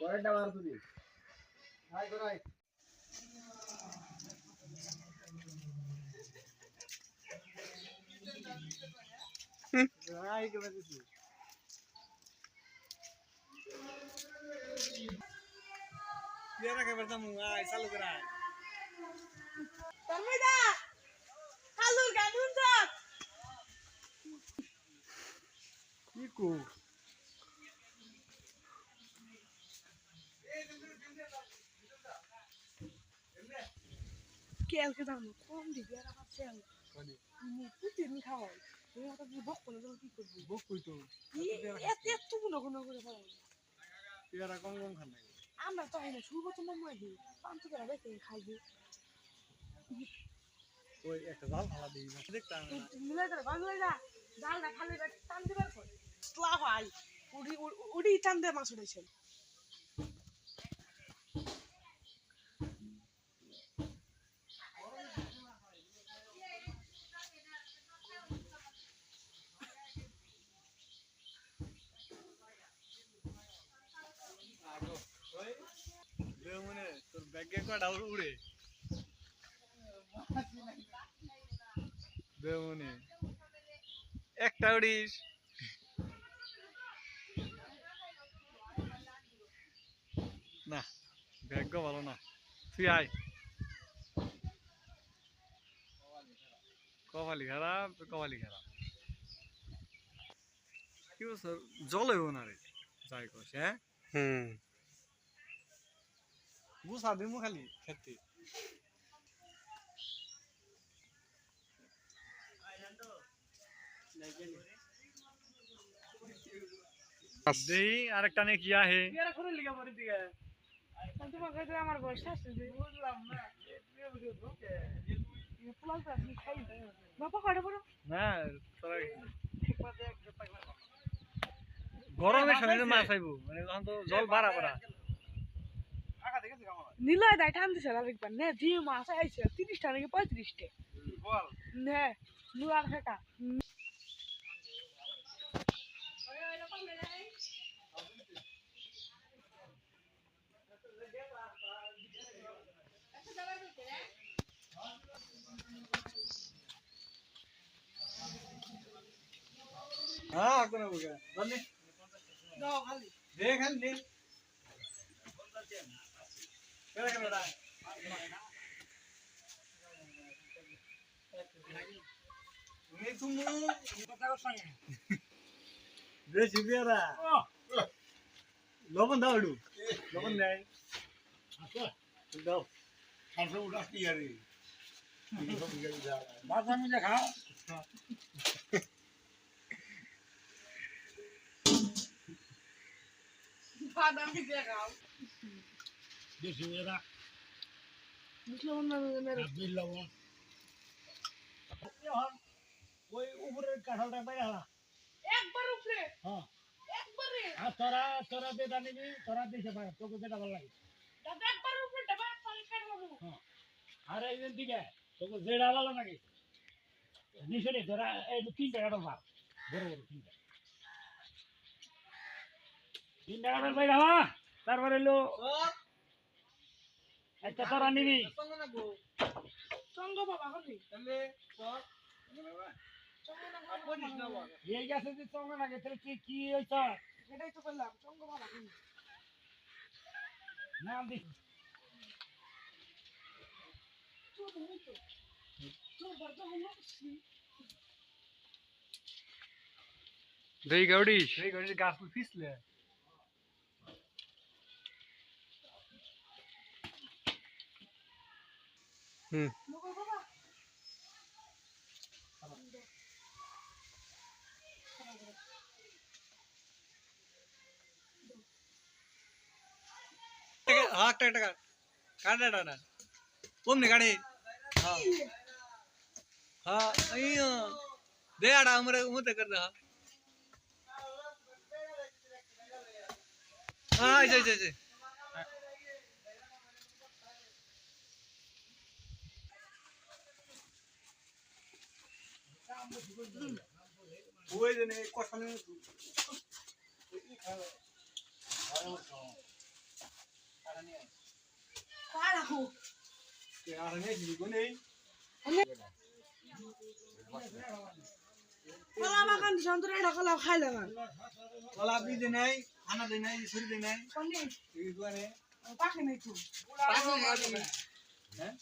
কয়টা বার তুমি হাই করাই হাই করে দিছি Biar agak bertemu, salu gerak. Termida, halur kan untuk. Iku. Kel ke dalam, kom di biar apa sel. Ini putih nih kawal. Ini apa sih bok pun ada ikut. Bok itu. Ya tuh guna kawal. Biar agak kan. আমরা তো এনে শুরু করতে মনে হয় পাঁচ করে দেখে খাইবে ওই একটা জাল ফালা দিই না দেখতাম মিলে করে বাংলা যা জালটা খালি টান দিবার পর স্লাভ আই উড়ি টান দিয়ে মাছ উঠেছে মনে তোর ব্যাগে কটা উড়ে মনে একটা উড়িস না ব্যাগ ভালো না তুই আয় কপালি খারাপ কি বলছো জল হইব না রে যাই কস হ্যাঁ বুঝা দিমু খালি খেতে দেই আরেকটা নে কি আহে এরা করে লিগা পড়ি দিগা তোমার কাছে আমার বয়স আছে বুঝলাম না ফুলাল তো আপনি খাই বাবা কটা বড় না তোরা গরমের সময় মাছ আইবো মানে তখন তো জল বাড়া নিলয় দাই টান দিছে আরেকবার নে জি মাছ আইছে 30টা নাকি 35টা বল নে নুয়ার ফেকা হ্যাঁ কোন বুঝা বলনি দাও খালি দেখ খালি দে কেন কেন রা নে তুমি কথা কথা বেশি বেরা লবণ দাও একটু লবণ নাই আচ্ছা দাও খাসা উড়াস কি আরে মাছ আমি দেখা বাদামি দেখাও বেশি বেরা মুসলমান না মেরে আব্দুল লবণ ওই উপরের কাঁঠালটা বাইরে হলা একবার উপরে হ্যাঁ একবারে আর তোরা যেটা নিবি তোরা দিতে পারে তোকে যেটা ভালো লাগে দাদা একবার উপরে ডাবা পানি খাই বাবু হ্যাঁ আর এইদিন দিকে তোকে যেটা ভালো লাগে নিশে তোরা এই তিনটা কাঁঠাল ভাব বড় বড় তিনটা কাঁঠাল বাইরে হলা তারপরে এলো একটা তোরা নিবি চঙ্গ বাবা হলি তাহলে এই গাছে যে চঙ্গ লাগে তাহলে কি হইছে এটাই তো বললাম চঙ্গ বাবা হলি নাম দি তো ধরে তো বড় হলো দেই গাউডি গাছ পিছলে লোক বাবা টাকা কাটা না কমনি গাড়ি हाँ दे आड़ा हमरे मुते कर दे हाँ जे ওই জন্য কষানো কয় রাখো কলা বাগান সন্তরে ঢাকলা খাইলে না কলা বীজ নাই খানা দেয় নাই ছুরি দেয় নাই কোনি এই দুয়ারে পাখি নাই তো পাশে হ্যাঁ